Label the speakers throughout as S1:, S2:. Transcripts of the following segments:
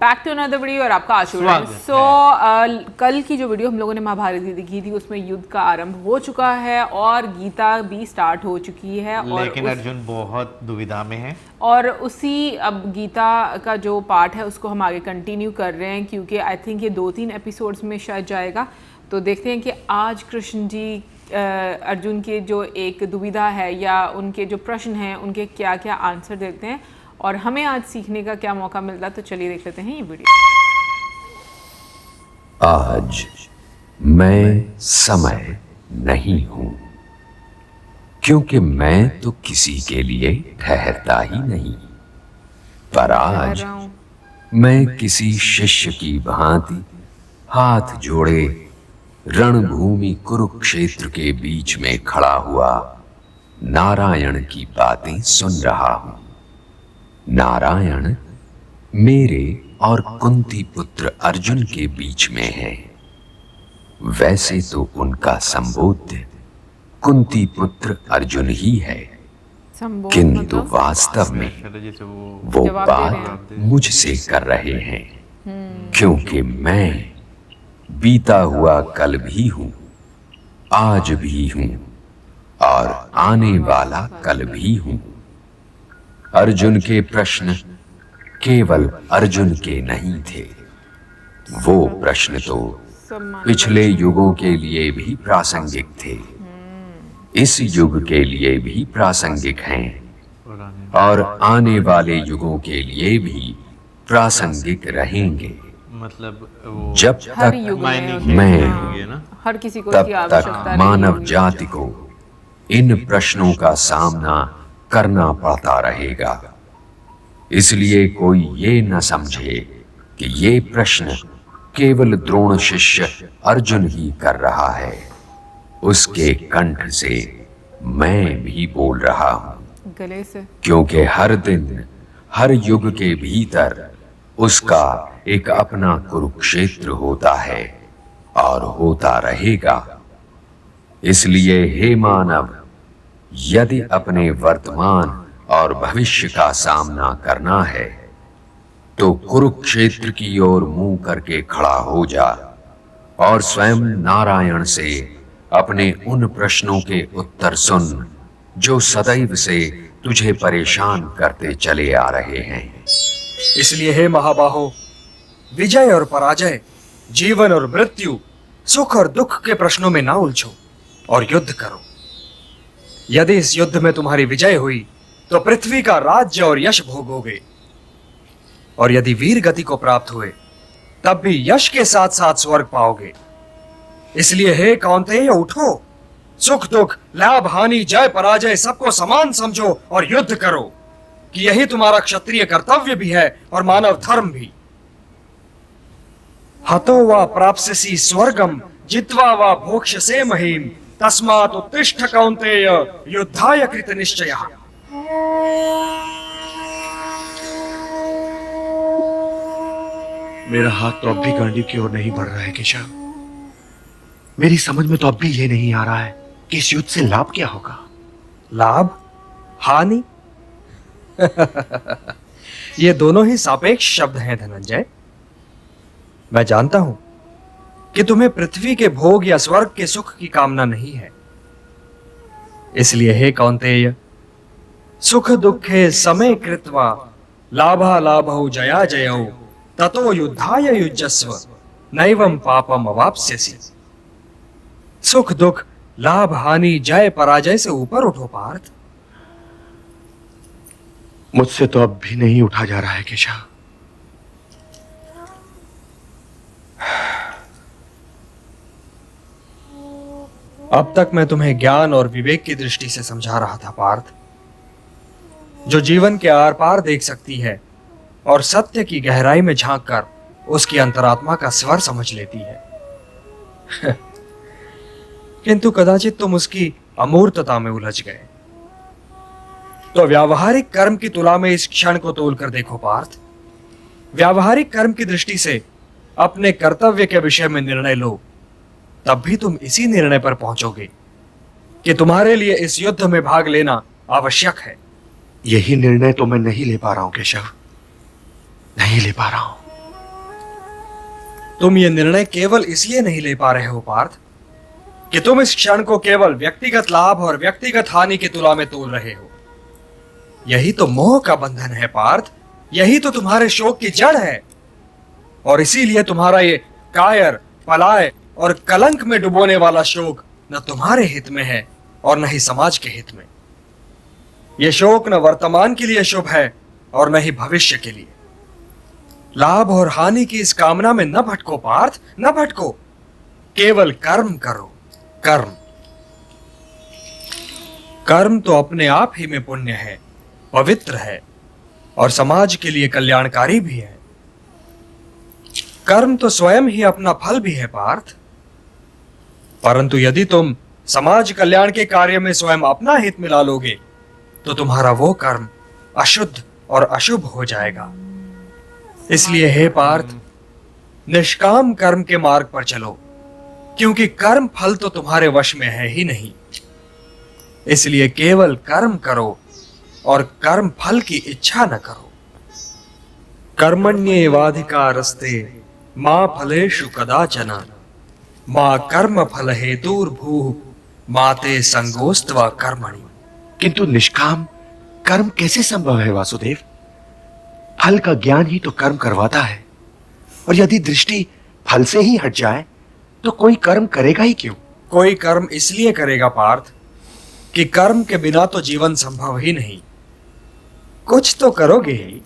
S1: Back to another video और आपका आशीर्वाद। कल की जो वीडियो हम लोगों ने महाभारत की देखी थी उसमें युद्ध का आरंभ हो चुका है और गीता भी स्टार्ट हो चुकी है,
S2: लेकिन अर्जुन बहुत दुविधा में है
S1: और उसी अब गीता का जो पार्ट है उसको हम आगे कंटिन्यू कर रहे हैं क्योंकि आई थिंक ये 2-3 एपिसोड्स में शायद जाएगा। तो देखते हैं कि आज कृष्ण जी अर्जुन के जो एक दुविधा है या उनके जो प्रश्न हैं उनके क्या क्या आंसर देते हैं और हमें आज सीखने का क्या मौका मिलता है। तो चलिए देख लेते हैं ये वीडियो।
S3: आज मैं समय नहीं हूं क्योंकि मैं तो किसी के लिए ठहरता ही नहीं, पर आज मैं किसी शिष्य की भांति हाथ जोड़े रणभूमि कुरुक्षेत्र के बीच में खड़ा हुआ नारायण की बातें सुन रहा हूं। नारायण मेरे और कुंती पुत्र अर्जुन के बीच में है। वैसे तो उनका संबोध्य कुंती पुत्र अर्जुन ही है, किंतु वास्तव में वो बात मुझसे कर रहे हैं क्योंकि मैं बीता हुआ कल भी हूं, आज भी हूं और आने वाला कल भी हूं। अर्जुन के प्रश्न केवल अर्जुन के नहीं थे, वो प्रश्न तो पिछले युगों के लिए भी प्रासंगिक थे, इस युग के लिए भी प्रासंगिक हैं और आने वाले युगों के लिए भी प्रासंगिक रहेंगे।
S2: मतलब
S3: जब तक मैं हूं
S1: हर किसी को
S3: तब तक मानव जाति को इन प्रश्नों का सामना करना पड़ता रहेगा। इसलिए कोई ये न समझे कि ये प्रश्न केवल द्रोण शिष्य अर्जुन ही कर रहा है, उसके कंठ से मैं भी बोल रहा हूं
S1: गले से,
S3: क्योंकि हर दिन हर युग के भीतर उसका एक अपना कुरुक्षेत्र होता है और होता रहेगा। इसलिए हे मानव, यदि अपने वर्तमान और भविष्य का सामना करना है तो कुरुक्षेत्र की ओर मुंह करके खड़ा हो जा और स्वयं नारायण से अपने उन प्रश्नों के उत्तर सुन जो सदैव से तुझे परेशान करते चले आ रहे हैं।
S4: इसलिए हे महाबाहो, विजय और पराजय, जीवन और मृत्यु, सुख और दुख के प्रश्नों में ना उलझो और युद्ध करो। यदि इस युद्ध में तुम्हारी विजय हुई तो पृथ्वी का राज्य और यश भोगोगे, और यदि वीर गति को प्राप्त हुए तब भी यश के साथ साथ स्वर्ग पाओगे। इसलिए हे कौन्तेय, उठो, सुख दुख, लाभ हानि, जय पराजय सबको समान समझो और युद्ध करो, कि यही तुम्हारा क्षत्रिय कर्तव्य भी है और मानव धर्म भी। हतो वा प्राप्स्यसि स्वर्गम जित्वा वा भोक्ष्यसे महीम तस्मात् उत्तिष्ठ कौन्तेय युद्धाय कृत निश्चयः।
S5: मेरा हाथ तो अब भी गांडीव की ओर नहीं बढ़ रहा है केशव। मेरी समझ में तो अब भी ये नहीं आ रहा है कि इस युद्ध से लाभ क्या होगा।
S4: लाभ हानि ये दोनों ही सापेक्ष शब्द हैं धनंजय। मैं जानता हूं कि तुम्हें पृथ्वी के भोग या स्वर्ग के सुख की कामना नहीं है। इसलिए हे कौन्तेय, सुख दुखे समय कृत्वा लाभा लाभौ जया जयौ ततो युद्धाय युज्यस्व नैवं पापम अवाप्स्यसि। सुख दुख, लाभ हानि, जय पराजय से ऊपर उठो पार्थ।
S5: मुझसे तो अब भी नहीं उठा जा रहा है केशव।
S4: अब तक मैं तुम्हें ज्ञान और विवेक की दृष्टि से समझा रहा था पार्थ, जो जीवन के आर पार देख सकती है और सत्य की गहराई में झांककर उसकी अंतरात्मा का स्वर समझ लेती है। किंतु कदाचित तुम उसकी अमूर्तता में उलझ गए। तो व्यावहारिक कर्म की तुला में इस क्षण को तोल कर देखो पार्थ। व्यावहारिक कर्म की दृष्टि से अपने कर्तव्य के विषय में निर्णय लो, तब भी तुम इसी निर्णय पर पहुंचोगे कि तुम्हारे लिए इस युद्ध में भाग लेना आवश्यक है।
S5: यही निर्णय तो मैं नहीं ले पा रहा हूं केशव, नहीं ले पा रहा हूं।
S4: तुम ये निर्णय केवल इसलिए नहीं ले पा रहे हो पार्थ कि तुम इस क्षण को केवल व्यक्तिगत लाभ और व्यक्तिगत हानि की तुला में तोल रहे हो। यही तो मोह का बंधन है पार्थ, यही तो तुम्हारे शोक की जड़ है। और इसीलिए तुम्हारा ये कायर, पलाय और कलंक में डुबोने वाला शोक न तुम्हारे हित में है और न ही समाज के हित में। यह शोक न वर्तमान के लिए शुभ है और न ही भविष्य के लिए। लाभ और हानि की इस कामना में न भटको पार्थ, न भटको। केवल कर्म करो, कर्म। कर्म तो अपने आप ही में पुण्य है, पवित्र है और समाज के लिए कल्याणकारी भी है। कर्म तो स्वयं ही अपना फल भी है पार्थ। परंतु यदि तुम समाज कल्याण के कार्य में स्वयं अपना हित मिला लोगे तो तुम्हारा वो कर्म अशुद्ध और अशुभ हो जाएगा। इसलिए हे पार्थ, निष्काम कर्म के मार्ग पर चलो, क्योंकि कर्म फल तो तुम्हारे वश में है ही नहीं। इसलिए केवल कर्म करो और कर्म फल की इच्छा न करो। कर्मण्येवाधिकारस्ते मा फलेषु कदाचन मा कर्म फल हेतुर्भूः माते संगोस्त्वा कर्मणि।
S5: किंतु निष्काम कर्म कैसे संभव है वासुदेव? फल का ज्ञान ही तो कर्म करवाता है, और यदि दृष्टि फल से ही हट जाए तो कोई कर्म करेगा ही क्यों?
S4: कोई कर्म इसलिए करेगा पार्थ कि कर्म के बिना तो जीवन संभव ही नहीं। कुछ तो करोगे ही,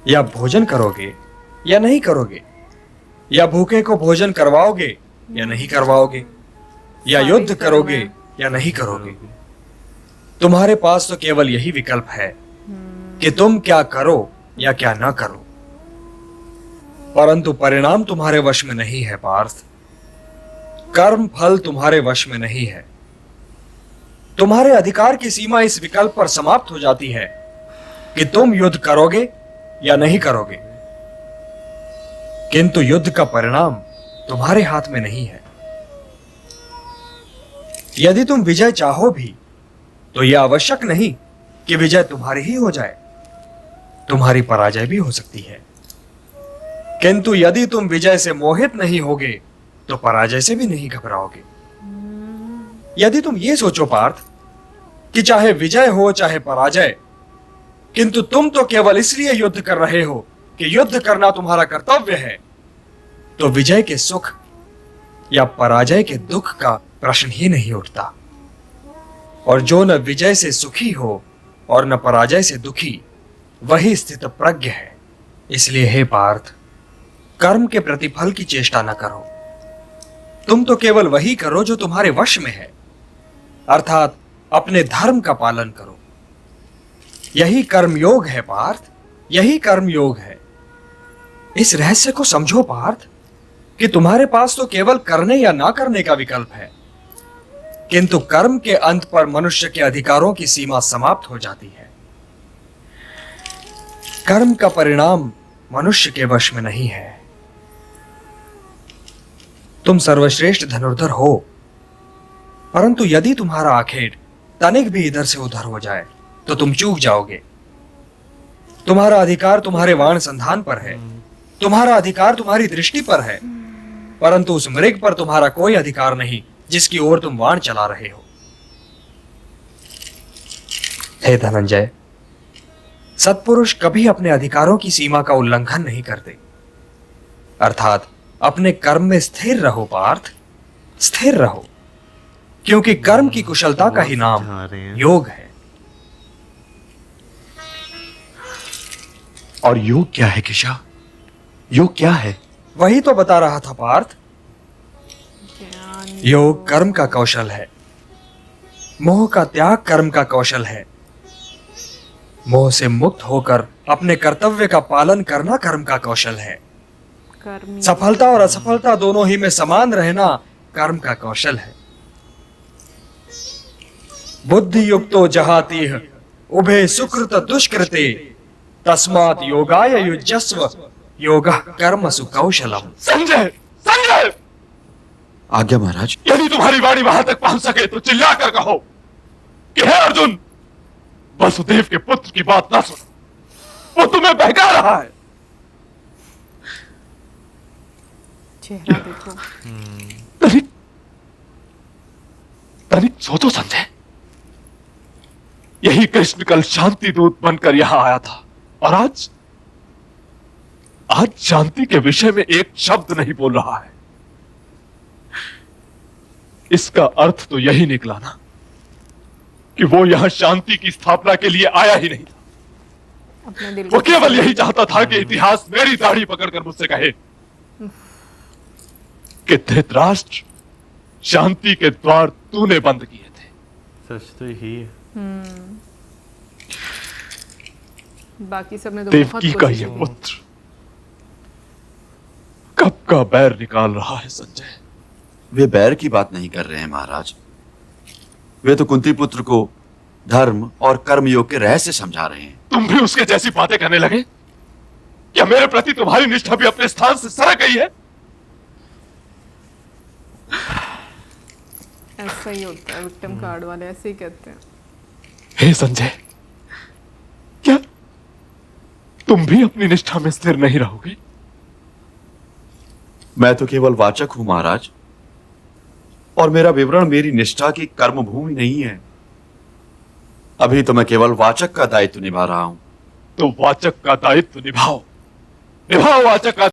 S4: या भोजन करोगे या नहीं करोगे, या भूखे को भोजन करवाओगे या नहीं करवाओगे, या युद्ध करोगे या नहीं करोगे। तुम्हारे पास तो केवल यही विकल्प है कि तुम क्या करो या क्या ना करो। परंतु परिणाम तुम्हारे वश में नहीं है पार्थ। कर्म फल तुम्हारे वश में नहीं है। तुम्हारे अधिकार की सीमा इस विकल्प पर समाप्त हो जाती है कि तुम युद्ध करोगे या नहीं करोगे। किंतु युद्ध का परिणाम तुम्हारे हाथ में नहीं है। यदि तुम विजय चाहो भी तो यह आवश्यक नहीं कि विजय तुम्हारी ही हो जाए, तुम्हारी पराजय भी हो सकती है। किंतु यदि तुम विजय से मोहित नहीं होगे तो पराजय से भी नहीं घबराओगे। यदि तुम ये सोचो पार्थ कि चाहे विजय हो चाहे पराजय, किंतु तुम तो केवल इसलिए युद्ध कर रहे हो कि युद्ध करना तुम्हारा कर्तव्य है, तो विजय के सुख या पराजय के दुख का प्रश्न ही नहीं उठता। और जो न विजय से सुखी हो और न पराजय से दुखी, वही स्थित प्रज्ञ है। इसलिए हे पार्थ, कर्म के प्रतिफल की चेष्टा न करो। तुम तो केवल वही करो जो तुम्हारे वश में है, अर्थात अपने धर्म का पालन करो। यही कर्मयोग है पार्थ, यही कर्मयोग है। इस रहस्य को समझो पार्थ कि तुम्हारे पास तो केवल करने या ना करने का विकल्प है, किंतु कर्म के अंत पर मनुष्य के अधिकारों की सीमा समाप्त हो जाती है। कर्म का परिणाम मनुष्य के वश में नहीं है। तुम सर्वश्रेष्ठ धनुर्धर हो, परंतु यदि तुम्हारा आखेट तनिक भी इधर से उधर हो जाए तो तुम चूक जाओगे। तुम्हारा अधिकार तुम्हारे वाण संधान पर है, तुम्हारा अधिकार तुम्हारी दृष्टि पर है, परंतु उस मृग पर तुम्हारा कोई अधिकार नहीं जिसकी ओर तुम वाण चला रहे हो। हे धनंजय, सत्पुरुष कभी अपने अधिकारों की सीमा का उल्लंघन नहीं करते। अर्थात अपने कर्म में स्थिर रहो पार्थ, स्थिर रहो, क्योंकि कर्म की कुशलता का ही नाम योग है।
S5: और योग क्या है केशव? योग क्या है?
S4: वही तो बता रहा था पार्थ। योग कर्म का कौशल है, मोह का त्याग कर्म का कौशल है। मोह से मुक्त होकर अपने कर्तव्य का पालन करना कर्म का कौशल है। सफलता और असफलता दोनों ही में समान रहना कर्म का कौशल है। बुद्धि युक्तो जहातीह उभे सुकृत दुष्कृते तस्मात् योगाय युज्यस्व योगः कर्मसु कौशलम।
S5: संजय, संजय!
S3: आज्ञा महाराज।
S5: यदि तुम्हारी वाणी वहां तक पहुंच सके तो चिल्लाकर कहो कि हे अर्जुन, वसुदेव के पुत्र की बात ना सुनो, वो तुम्हें बहका रहा है।
S1: चेहरा देखो।
S5: तनिक तनिक सोचो संजय, यही कृष्ण कल शांति दूत बनकर यहां आया था और आज शांति के विषय में एक शब्द नहीं बोल रहा है। इसका अर्थ तो यही निकला ना कि वो यहां शांति की स्थापना के लिए आया ही नहीं था।
S1: अपने दिल
S5: वो केवल यही चाहता था कि इतिहास मेरी दाढ़ी पकड़कर मुझसे कहे कि धृतराष्ट्र, शांति के द्वार तूने बंद किए थे।
S2: सच तो यही है।
S1: बाकी सबने तो बहुत
S5: देवकी का
S1: कोशिश
S5: ये
S1: की।
S5: पुत्र कब का बैर निकाल रहा है संजय।
S6: वे बैर की बात नहीं कर रहे हैं महाराज, वे तो कुंती पुत्र को धर्म और कर्मयोग के रहस्य समझा रहे हैं।
S5: तुम भी उसके जैसी बातें करने लगे? क्या मेरे प्रति तुम्हारी निष्ठा भी अपने स्थान से सरक गई है?
S1: ऐसा ही होता है, विक्टिम कार्ड वाले ऐसे ही कहते हैं।
S5: हे संजय, क्या तुम भी अपनी निष्ठा में स्थिर नहीं रहोगे?
S6: मैं तो केवल वाचक हूं महाराज, और मेरा विवरण मेरी निष्ठा की कर्मभूमि नहीं है। अभी तो मैं केवल वाचक का दायित्व निभा रहा हूं।
S5: तो वाचक का दायित्व निभाओ, निभाओ वाचक का